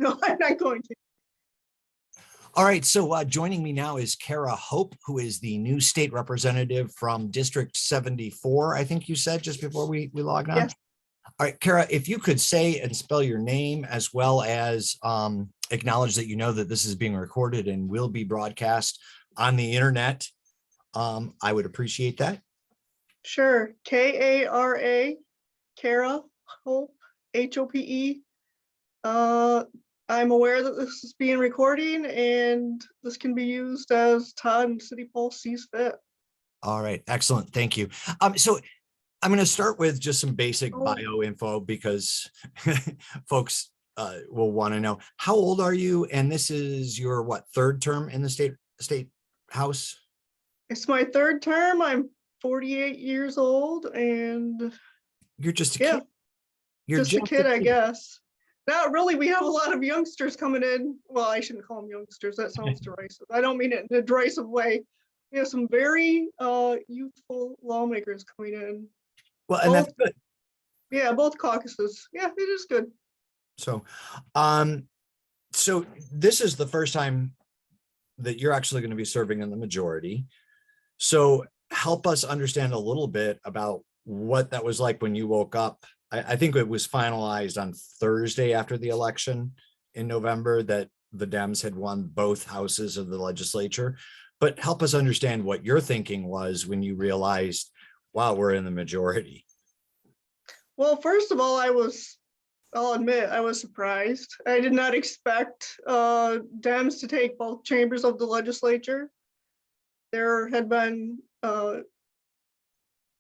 No, I'm not going to. All right, so joining me now is Kara Hope, who is the new state representative from District 74, I think you said just before we logged on. Yes. All right, Kara, if you could say and spell your name as well as acknowledge that you know that this is being recorded and will be broadcast on the internet, I would appreciate that. Sure. Kara, Kara Hope, Hope. I'm aware that this is being recorded and this can be used as Todd and City Pulse sees fit. All right, excellent. Thank you. So I'm going to start with just some basic bio info because folks will want to know, how old are you? And this is your what, third term in the state house? It's my third term. I'm 48 years old and You're just a kid. You're just a kid, I guess. Not really. We have a lot of youngsters coming in. Well, I shouldn't call them youngsters. That sounds derisive. I don't mean it in a derisive way. We have some very youthful lawmakers coming in. Well, and that's good. Yeah, both caucuses. Yeah, it is good. So, so this is the first time that you're actually going to be serving in the majority. So help us understand a little bit about what that was like when you woke up. I think it was finalized on Thursday after the election in November that the Dems had won both houses of the legislature. But help us understand what your thinking was when you realized, wow, we're in the majority. Well, first of all, I'll admit, I was surprised. I did not expect Dems to take both chambers of the legislature. There had been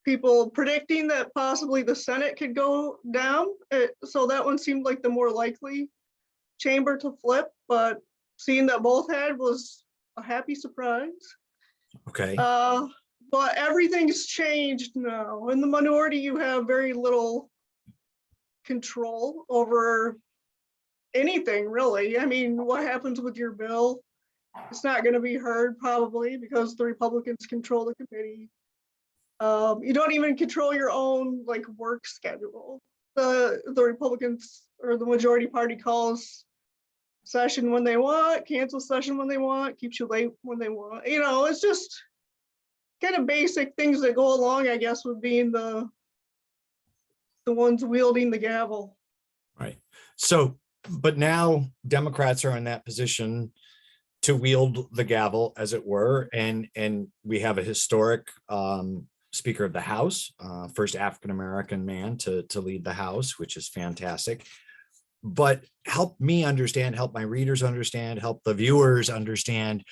people predicting that possibly the Senate could go down. So that one seemed like the more likely chamber to flip, but seeing that both had was a happy surprise. Okay. But everything's changed now. In the minority, you have very little control over anything, really. I mean, what happens with your bill? It's not going to be heard probably because the Republicans control the committee. You don't even control your own like work schedule. The Republicans or the majority party calls session when they want, cancels session when they want, keeps you late when they want. You know, it's just kind of basic things that go along, I guess, with being the ones wielding the gavel. Right. So, but now Democrats are in that position to wield the gavel, as it were, and we have a historic Speaker of the House, first African-American man to lead the House, which is fantastic. But help me understand, help my readers understand, help the viewers understand,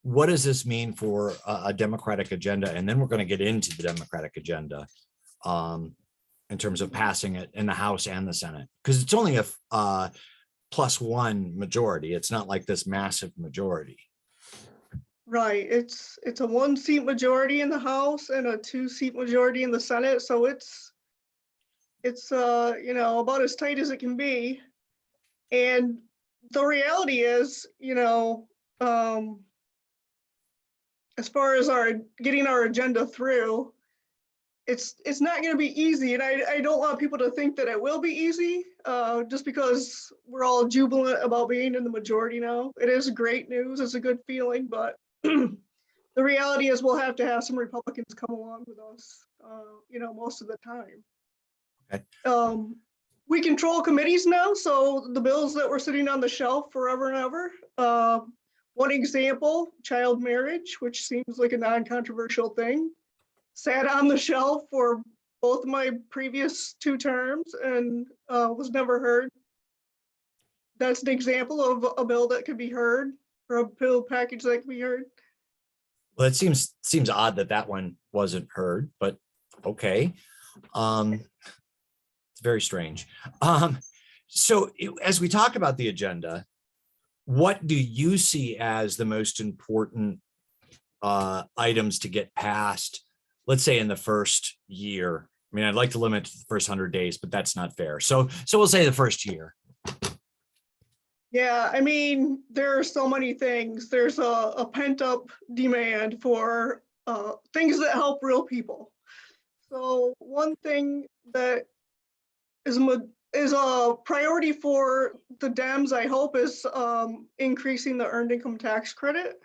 what does this mean for a Democratic agenda? And then we're going to get into the Democratic agenda in terms of passing it in the House and the Senate, because it's only a +1 majority. It's not like this massive majority. Right. It's a 1-seat majority in the House and a 2-seat majority in the Senate. So it's you know, about as tight as it can be. And the reality is, you know, as far as getting our agenda through, it's not going to be easy. And I don't want people to think that it will be easy just because we're all jubilant about being in the majority now. It is great news. It's a good feeling, but the reality is we'll have to have some Republicans come along with us, you know, most of the time. Okay. We control committees now, so the bills that were sitting on the shelf forever and ever. One example, child marriage, which seems like a non-controversial thing, sat on the shelf for both of my previous 2 terms and was never heard. That's an example of a bill that could be heard, or a bill package that could be heard. Well, it seems odd that one wasn't heard, but okay. It's very strange. So as we talk about the agenda, what do you see as the most important items to get passed, let's say in the first year? I mean, I'd like to limit to the first 100 days, but that's not fair. So we'll say the first year. Yeah, I mean, there are so many things. There's a pent-up demand for things that help real people. So one thing that is is a priority for the Dems, I hope, is increasing the earned income tax credit.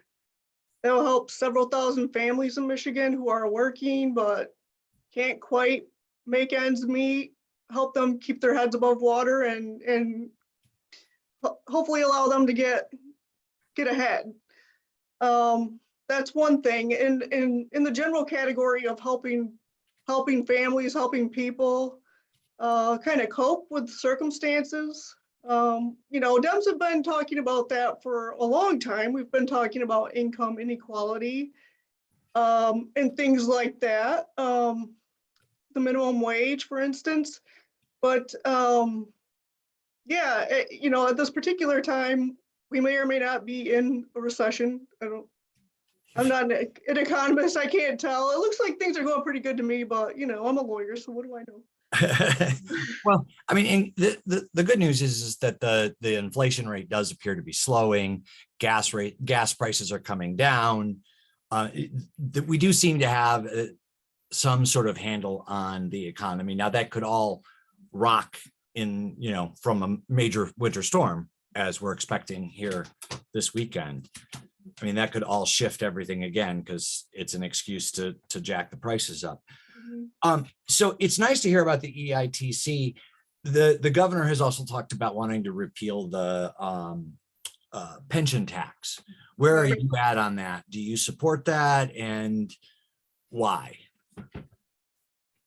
That will help several thousand families in Michigan who are working but can't quite make ends meet, help them keep their heads above water and hopefully allow them to get ahead. That's one thing. In the general category of helping families, helping people kind of cope with circumstances. Dems have been talking about that for a long time. We've been talking about income inequality and things like that. The minimum wage, for instance. But yeah, at this particular time, we may or may not be in a recession. I'm not an economist. I can't tell. It looks like things are going pretty good to me, but I'm a lawyer, so what do I know? Well, I mean, the good news is that the inflation rate does appear to be slowing. Gas prices are coming down. We do seem to have some sort of handle on the economy. Now that could all rock in, from a major winter storm, as we're expecting here this weekend. I mean, that could all shift everything again because it's an excuse to jack the prices up. So it's nice to hear about the EITC. The governor has also talked about wanting to repeal the pension tax. Where are you at on that? Do you support that, and why?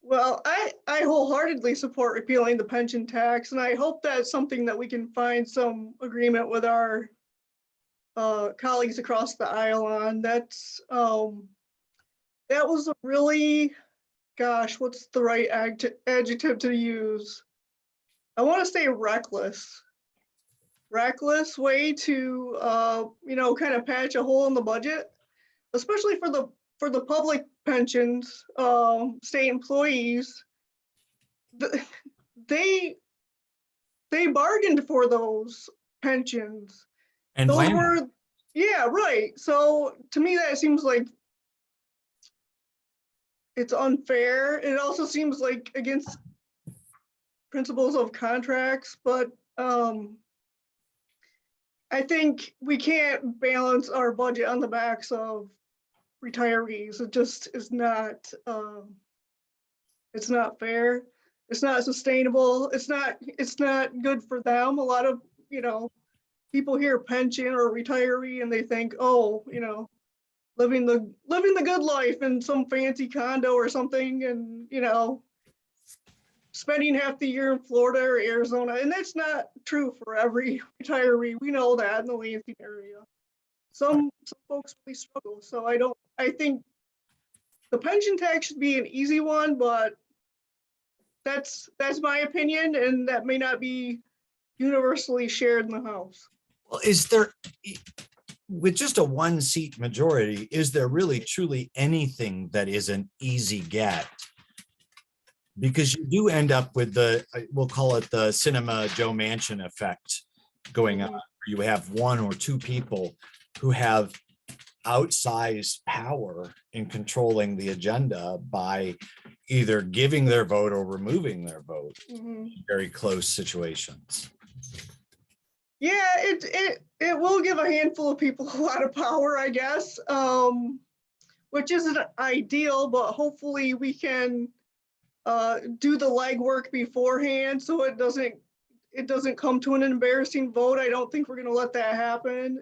Well, I wholeheartedly support repealing the pension tax, and I hope that's something that we can find some agreement with our colleagues across the aisle on. That was a really, gosh, what's the right adjective to use? I want to say reckless way to kind of patch a hole in the budget, especially for the public pensions, state employees. They bargained for those pensions. And those were, yeah, right. So to me, that seems like it's unfair. It also seems like against principles of contracts, but I think we can't balance our budget on the backs of retirees. It just is not, it's not fair. It's not sustainable. It's not good for them. A lot of, people hear pension or retiree and they think, oh, living the good life in some fancy condo or something, and spending half the year in Florida or Arizona. And that's not true for every retiree. We know that in the Lansing area. Some folks really struggle. So I think the pension tax should be an easy one, but that's my opinion, and that may not be universally shared in the House. Well, is there, with just a 1-seat majority, is there really truly anything that is an easy get? Because you do end up with we'll call it the cinema Joe Manchin effect going on. You have one or two people who have outsized power in controlling the agenda by either giving their vote or removing their vote in very close situations. Yeah, it will give a handful of people a lot of power, I guess, which isn't ideal, but hopefully we can do the legwork beforehand so it doesn't come to an embarrassing vote. I don't think we're going to let that happen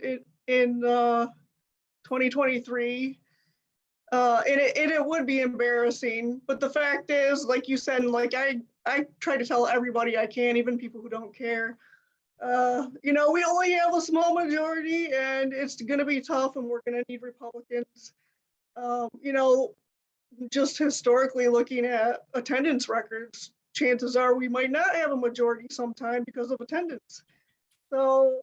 in 2023. And it would be embarrassing, but the fact is, like you said, and like I try to tell everybody I can, even people who don't care, we only have a small majority and it's going to be tough, and we're going to need Republicans. Just historically looking at attendance records, chances are we might not have a majority sometime because of attendance. So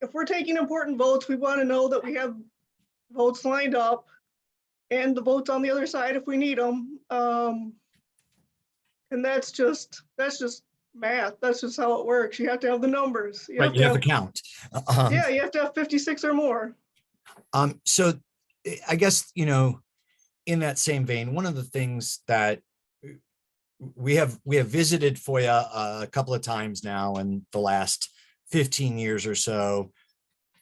if we're taking important votes, we want to know that we have votes lined up and the votes on the other side if we need them. And that's just math. That's just how it works. You have to have the numbers. Right, you have to count. Yeah, you have to have 56 or more. So I guess, in that same vein, one of the things that we have visited FOIA a couple of times now in the last 15 years or so,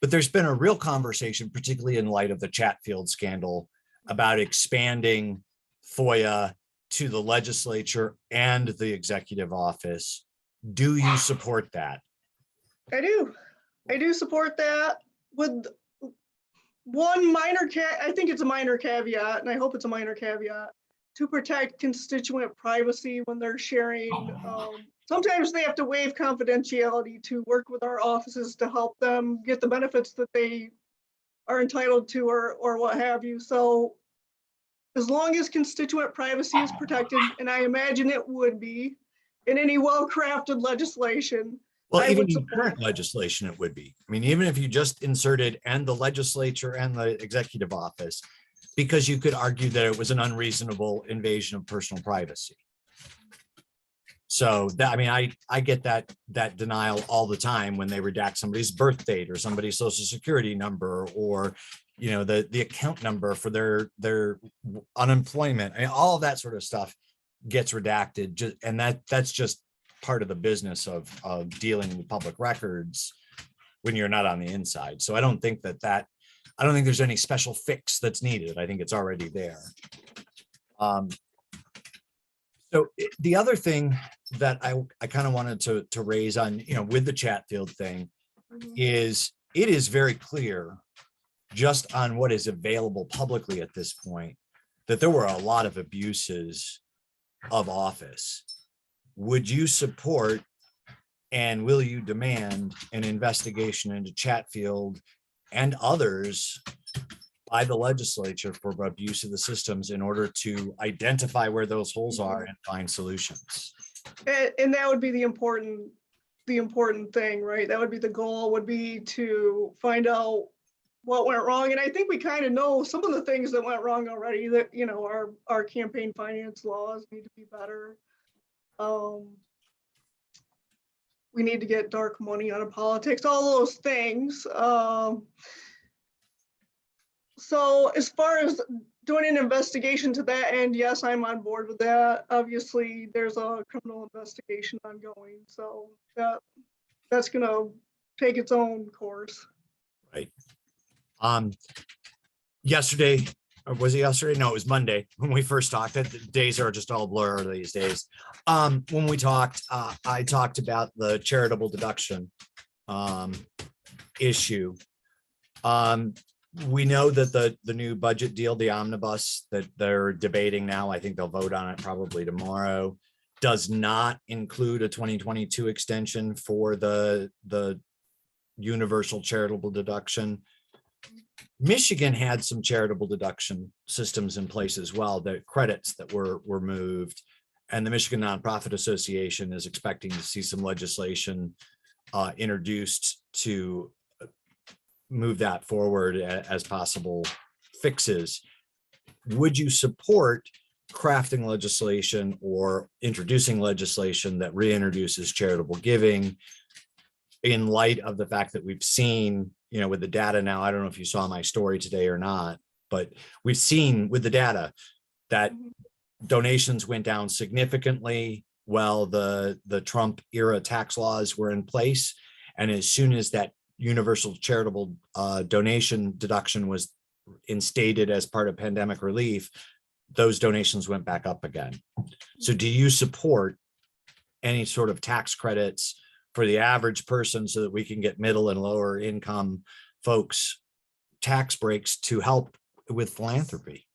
but there's been a real conversation, particularly in light of the Chatfield scandal, about expanding FOIA to the legislature and the executive office. Do you support that? I do. I do support that with one minor I think it's a minor caveat, and I hope it's a minor caveat, to protect constituent privacy when they're sharing. Sometimes they have to waive confidentiality to work with our offices to help them get the benefits that they are entitled to, or what have you. So as long as constituent privacy is protected, and I imagine it would be in any well-crafted legislation, Well, I even would in support current that. legislation, it would be. I mean, even if you just inserted and the legislature and the executive office, because you could argue that it was an unreasonable invasion of personal privacy. So that, I mean, I get that denial all the time when they redact somebody's birth date or somebody's social security number, or, you know, the account number for their unemployment. I mean, all of that sort of stuff gets redacted, and that's just part of the business of dealing with public records when you're not on the inside. So I don't think I don't think there's any special fix that's needed. I think it's already there. So the other thing that I kind of wanted to raise on, you know, with the Chatfield thing is it is very clear just on what is available publicly at this point that there were a lot of abuses of office. Would you support and will you demand an investigation into Chatfield and others by the legislature for abuse of the systems in order to identify where those holes are and find solutions? And that would be the important thing, right? That would be the goal, would be to find out what went wrong. And I think we kind of know some of the things that went wrong already, that, you know, our campaign finance laws need to be better. We need to get dark money out of politics, all those things. So as far as doing an investigation to that end, yes, I'm on board with that. Obviously, there's a criminal investigation ongoing, so that's gonna take its own course. Right. Yesterday, or was it yesterday? No, it was Monday when we first talked. The days are just all blur these days. When we talked, I talked about the charitable deduction issue. We know that the new budget deal, the omnibus that they're debating now, I think they'll vote on it probably tomorrow, does not include a 2022 extension for the universal charitable deduction. Michigan had some charitable deduction systems in place as well, the credits that were moved, and the Michigan Nonprofit Association is expecting to see some legislation introduced to move that forward as possible fixes. Would you support crafting legislation or introducing legislation that reintroduces charitable giving in light of the fact that we've seen, you know, with the data now, I don't know if you saw my story today or not, but we've seen with the data that donations went down significantly while the Trump era tax laws were in place. And as soon as that universal charitable donation deduction was instated as part of pandemic relief, those donations went back up again. So do you support any sort of tax credits for the average person so that we can get middle and lower income folks tax breaks to help with philanthropy?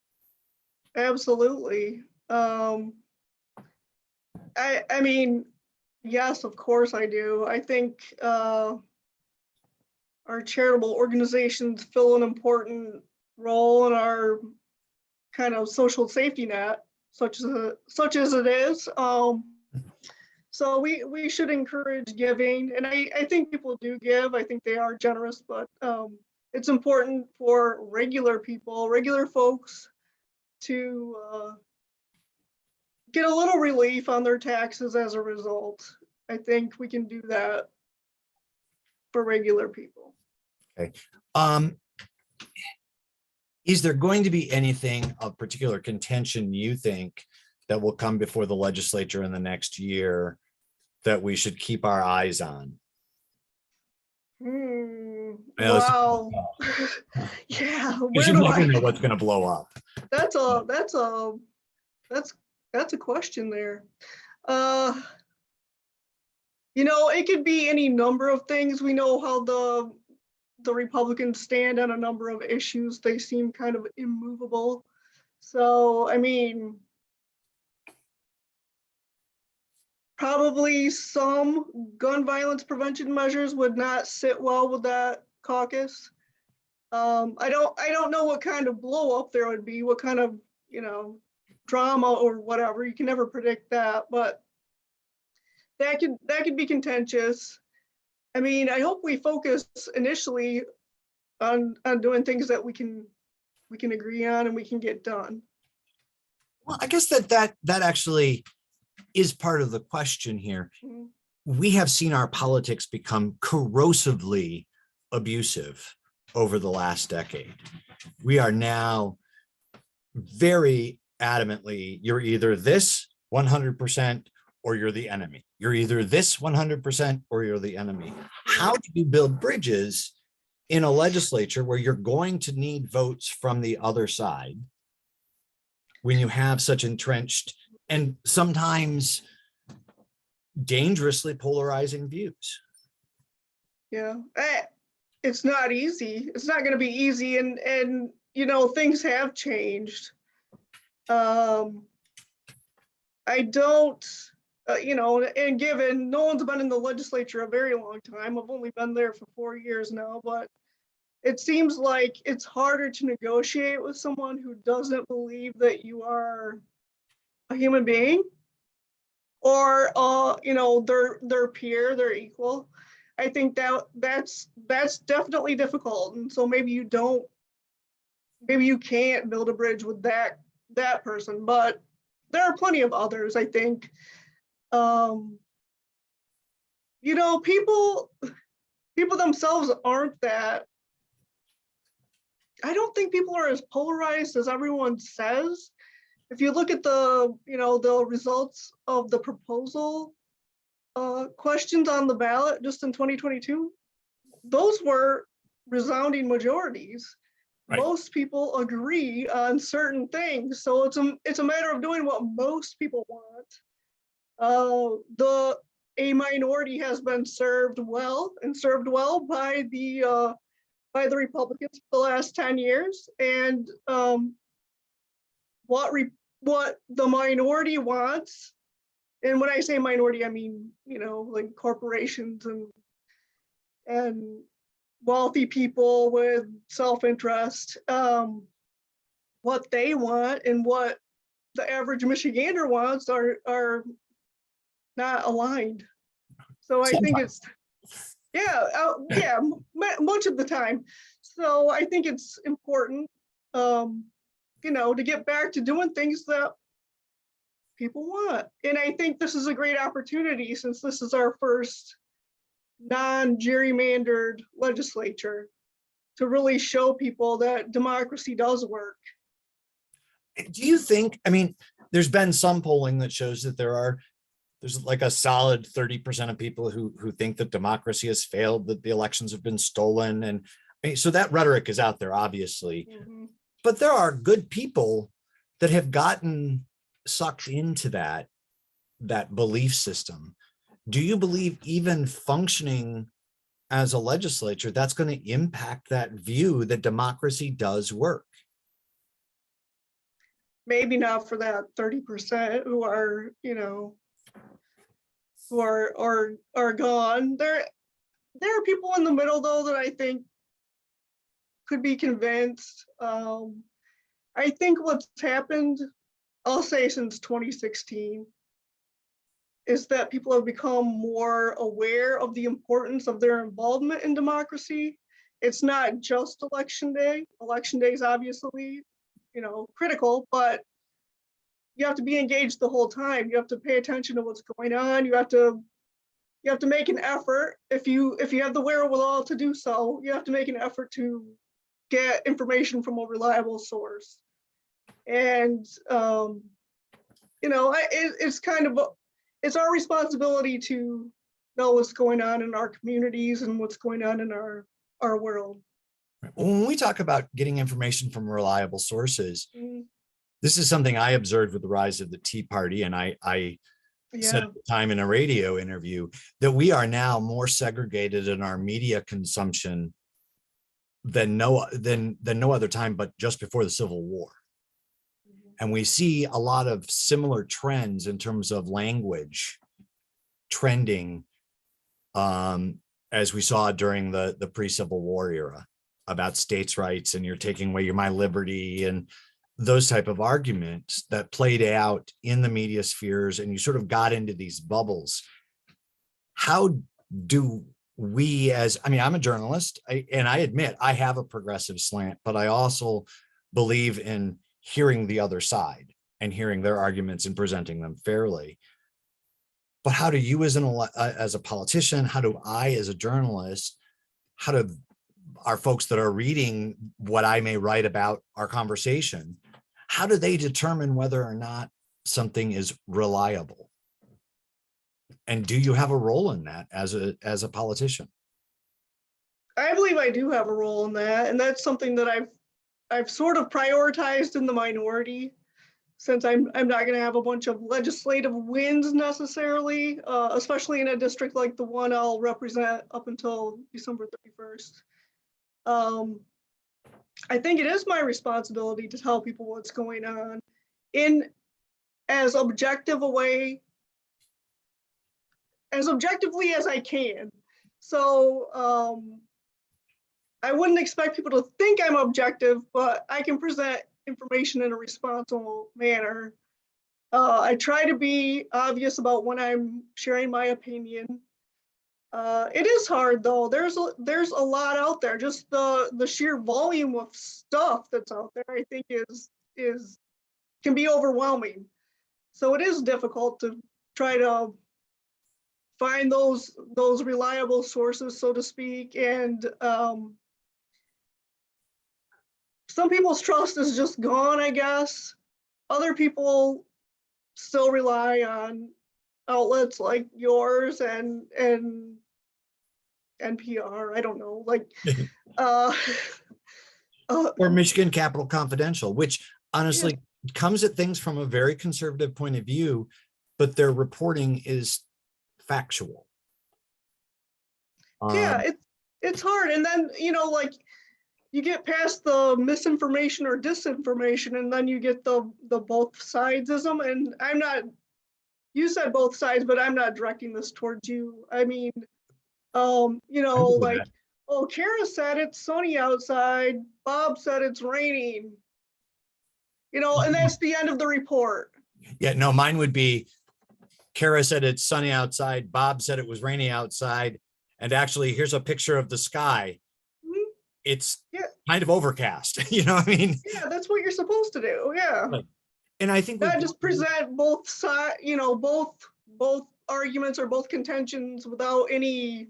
Absolutely. I mean, yes, of course I do. I think our charitable organizations fill an important role in our kind of social safety net, such as it is. So we should encourage giving, and I think people do give. I think they are generous, but it's important for regular people, regular folks, to get a little relief on their taxes as a result. I think we can do that for regular people. Okay. Is there going to be anything of particular contention you think that will come before the legislature in the next year that we should keep our eyes on? I know it's- Wow. Yeah, Because where you do never know I, what's going to blow up. that's a question there. Uh, it could be any number of things. We know how the Republicans stand on a number of issues. They seem kind of immovable. So, I mean, probably some gun violence prevention measures would not sit well with that caucus. I don't know what kind of blow up there would be, what kind of, drama or whatever. You can never predict that, but that could be contentious. I mean, I hope we focus initially on doing things that we can agree on and we can get done. Well, I guess that actually is part of the question here. Mhm. We have seen our politics become corrosively abusive over the last decade. We are now very adamantly, you're either this 100% or you're the enemy. You're either this 100% or you're the enemy. How do you build bridges in a legislature where you're going to need votes from the other side when you have such entrenched and sometimes dangerously polarizing views? Yeah, it's not easy. It's not going to be easy, and things have changed. I don't, and given no one's been in the legislature a very long time. I've only been there for 4 years now, but it seems like it's harder to negotiate with someone who doesn't believe that you are a human being or their peer, their equal. I think that's definitely difficult, and so maybe you can't build a bridge with that person, but there are plenty of others. I think people themselves aren't that. I don't think people are as polarized as everyone says. If you look at the results of the proposal questions on the ballot just in 2022, those were resounding majorities. Right. Most people agree on certain things, so it's a matter of doing what most people want. A minority has been served well by the Republicans for the last 10 years, and what the minority wants, and when I say minority, I mean like corporations and wealthy people with self-interest, what they want and what the average Michigander wants are not aligned. So I think it's much of the time. So I think it's important, to get back to doing things that people want. And I think this is a great opportunity, since this is our first non-gerrymandered legislature, to really show people that democracy does work. Do you think, I mean, there's been some polling that shows that there's like a solid 30% of people who think that democracy has failed, that the elections have been stolen. And I mean, so that rhetoric is out there, obviously. Mm-hmm. But there are good people that have gotten sucked into that belief system. Do you believe even functioning as a legislature, that's going to impact that view that democracy does work? Maybe not for that 30% who are, who are gone. There are people in the middle, though, that I think could be convinced. I think what's happened, I'll say since 2016, is that people have become more aware of the importance of their involvement in democracy. It's not just election day. Election day is obviously, critical, but you have to be engaged the whole time. You have to pay attention to what's going on. You have to make an effort. If you have the wherewithal to do so, you have to make an effort to get information from a reliable source. And it's kind of, it's our responsibility to know what's going on in our communities and what's going on in our world. When we talk about getting information from reliable sources, Mm, this is something I observed with the rise of the Tea Party. And I said Yeah, at the time in a radio interview that we are now more segregated in our media consumption than no other time, but just before the Civil War. And we see a lot of similar trends in terms of language trending, as we saw during the pre-Civil War era about states' rights and you're taking away my liberty and those type of arguments that played out in the media spheres, and you sort of got into these bubbles. How do we, as, I mean, I'm a journalist, and I admit I have a progressive slant, but I also believe in hearing the other side and hearing their arguments and presenting them fairly. But how do you as a politician, how do I as a journalist, how do our folks that are reading what I may write about our conversation, how do they determine whether or not something is reliable? And do you have a role in that as a politician? I believe I do have a role in that, and that's something that I've sort of prioritized in the minority, since I'm not going to have a bunch of legislative wins necessarily, especially in a district like the one I'll represent up until December 31st. I think it is my responsibility to tell people what's going on in as objective a way, as objectively as I can. So I wouldn't expect people to think I'm objective, but I can present information in a responsible manner. I try to be obvious about when I'm sharing my opinion. It is hard though. There's a lot out there. Just the sheer volume of stuff that's out there, I think is can be overwhelming. So it is difficult to try to find those reliable sources, so to speak. And some people's trust is just gone, I guess. Other people still rely on outlets like yours and NPR. I don't know, like uh, Or Michigan Capitol Confidential, which honestly comes at things from a very conservative point of view, but their reporting is factual. yeah, it's hard. And then, like you get past the misinformation or disinformation, and then you get the both sidesism. And I'm not, you said both sides, but I'm not directing this towards you. I mean, like, oh, Kara said it's sunny outside, Bob said it's raining, and that's the end of the report. Yeah, no, mine would be Kara said it's sunny outside, Bob said it was rainy outside, and actually here's a picture of the sky. Mhm. It's kind of overcast. You know what I mean? Yeah, that's what you're supposed to do. Yeah. Right. And I think Not just present both sides, both arguments or both contentions without any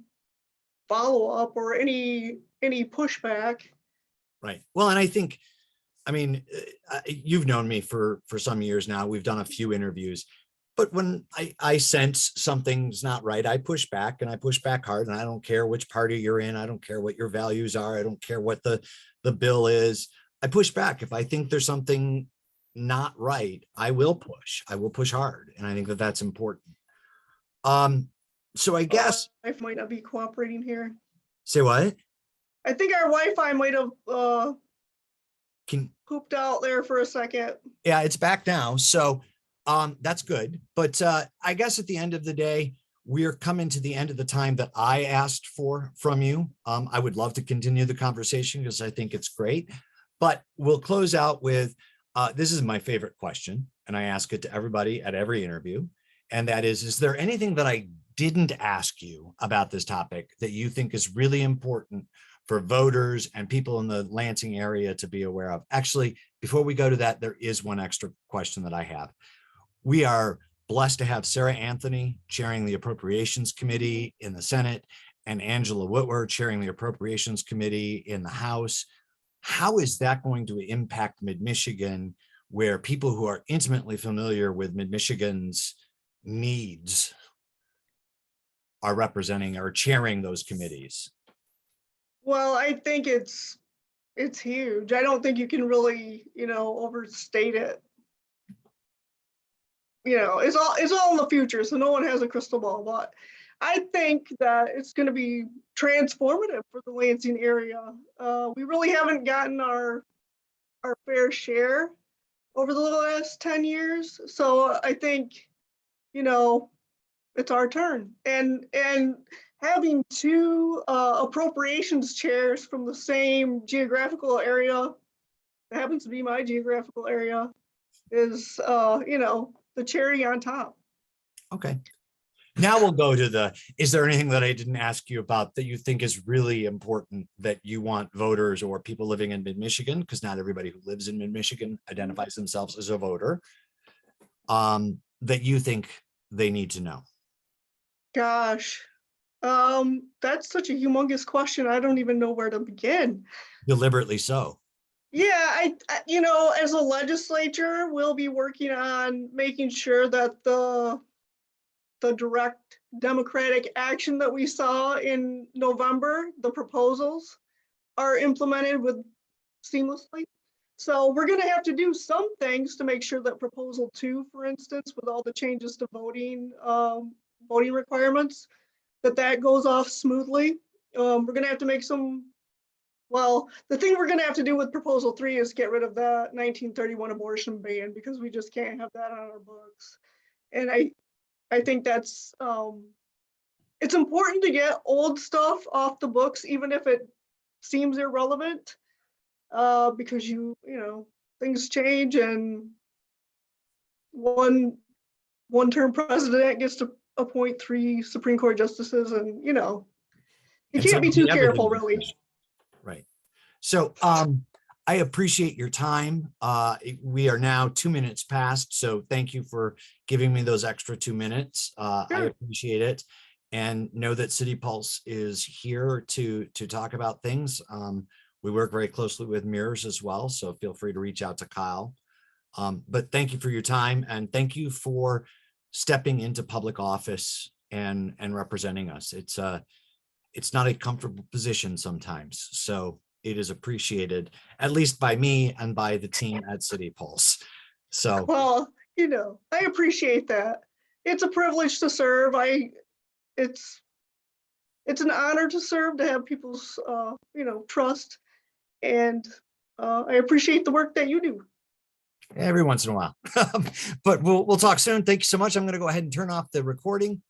follow-up or any pushback. Right. Well, and I think, I mean, you've known me for some years now. We've done a few interviews, but when I sense something's not right, I push back, and I push back hard, and I don't care which party you're in. I don't care what your values are. I don't care what the bill is. I push back. If I think there's something not right, I will push hard. And I think that that's important. So I guess. Wife might not be cooperating here. Say what? I think our Wi-Fi might have pooped out there for a second. Yeah, it's back now. So that's good. But I guess at the end of the day, we're coming to the end of the time that I asked from you. I would love to continue the conversation because I think it's great. But we'll close out with, this is my favorite question, and I ask it to everybody at every interview. And that is there anything that I didn't ask you about this topic that you think is really important for voters and people in the Lansing area to be aware of? Actually, before we go to that, there is one extra question that I have. We are blessed to have Sarah Anthony chairing the Appropriations Committee in the Senate and Angela Whitwer chairing the Appropriations Committee in the House. How is that going to impact Mid-Michigan where people who are intimately familiar with Mid-Michigan's needs are representing or chairing those committees? Well, I think it's huge. I don't think you can really, overstate it. It's all in the future, so no one has a crystal ball, but I think that it's going to be transformative for the Lansing area. We really haven't gotten our fair share over the last 10 years. So I think, it's our turn. And having two appropriations chairs from the same geographical area, that happens to be my geographical area, is, the cherry on top. Okay. Now we'll go to is there anything that I didn't ask you about that you think is really important that you want voters or people living in Mid-Michigan, because not everybody who lives in Mid-Michigan identifies themselves as a voter, that you think they need to know? Gosh, that's such a humongous question. I don't even know where to begin. Deliberately so. Yeah, as a legislature, we'll be working on making sure that the direct democratic action that we saw in November, the proposals, are implemented seamlessly. So we're going to have to do some things to make sure that proposal 2, for instance, with all the changes to voting requirements, that goes off smoothly. We're going to have to make the thing we're going to have to do with proposal 3 is get rid of the 1931 abortion ban, because we just can't have that on our books. And I think that's, it's important to get old stuff off the books, even if it seems irrelevant, because things change, and one term president gets to appoint 3 Supreme Court justices, and you And can't be too careful, everything really. is- Right. So I appreciate your time. We are now 2 minutes past, so thank you for giving me those extra 2 minutes. I Sure. appreciate it, and know that City Pulse is here to talk about things. We work very closely with Mirrors as well, so feel free to reach out to Kyle. But thank you for your time, and thank you for stepping into public office and representing us. It's not a comfortable position sometimes, so it is appreciated, at least by me and by the team at City Pulse. So, Well, I appreciate that. It's a privilege to serve. It's an honor to serve, to have people's trust, and I appreciate the work that you do. every once in a while, but we'll talk soon. Thank you so much. I'm going to go ahead and turn off the recording.